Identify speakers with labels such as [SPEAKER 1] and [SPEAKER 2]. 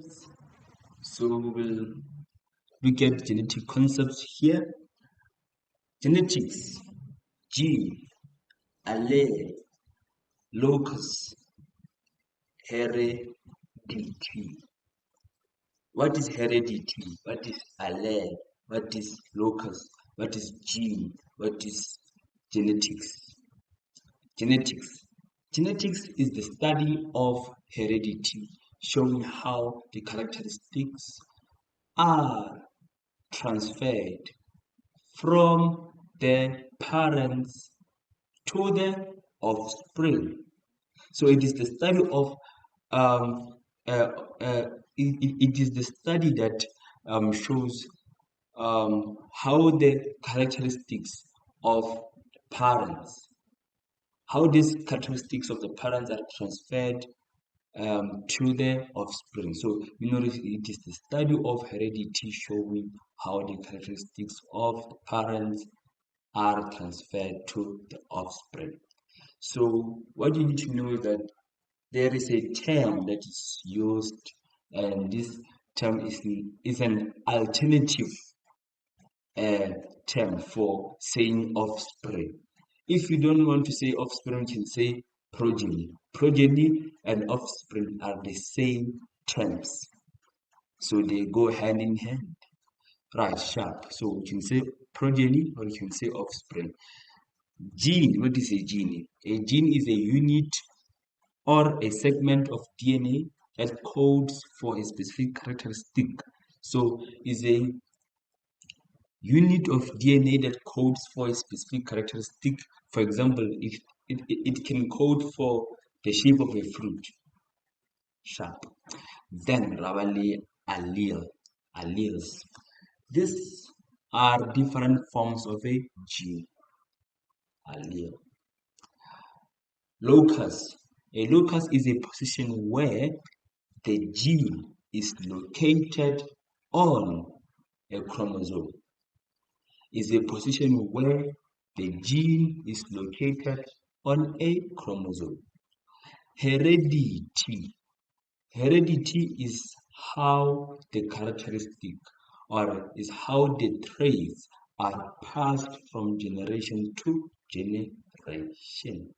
[SPEAKER 1] concepts. So we will look at genetic concepts here. Genetics, gene, allele, locus, heredity. What is heredity? What is allele? What is locus? What is gene? What is genetics? Genetics is the study of heredity, showing how the characteristics are transferred from the parents to the offspring. So it is the study of uh, uh, it is the study that shows how the characteristics of parents, how these characteristics of the parents are transferred to the offspring. So you notice it is the study of heredity showing how the characteristics of the parents are transferred to the offspring. So what you need to know is that there is a term that is used, and this term is an alternative term for saying offspring. If you don't want to say offspring, you can say progeny. Progeny and offspring are the same terms, so they go hand in hand. Right, sharp. So you can say progeny or you can say offspring. Gene, what is a gene? A gene is a unit or a segment of DNA that codes for a specific characteristic. So is a unit of DNA that codes for a specific characteristic. For example, if it can code for the shape of a fruit. Sharp. Then Ravali alleles. These are different forms of a gene. Allele. Locus. A locus is a position where the gene is located on a chromosome. Is a position where the gene is located on a chromosome. Heredity. Heredity is how the characteristic or is how the traits are passed from generation to generation.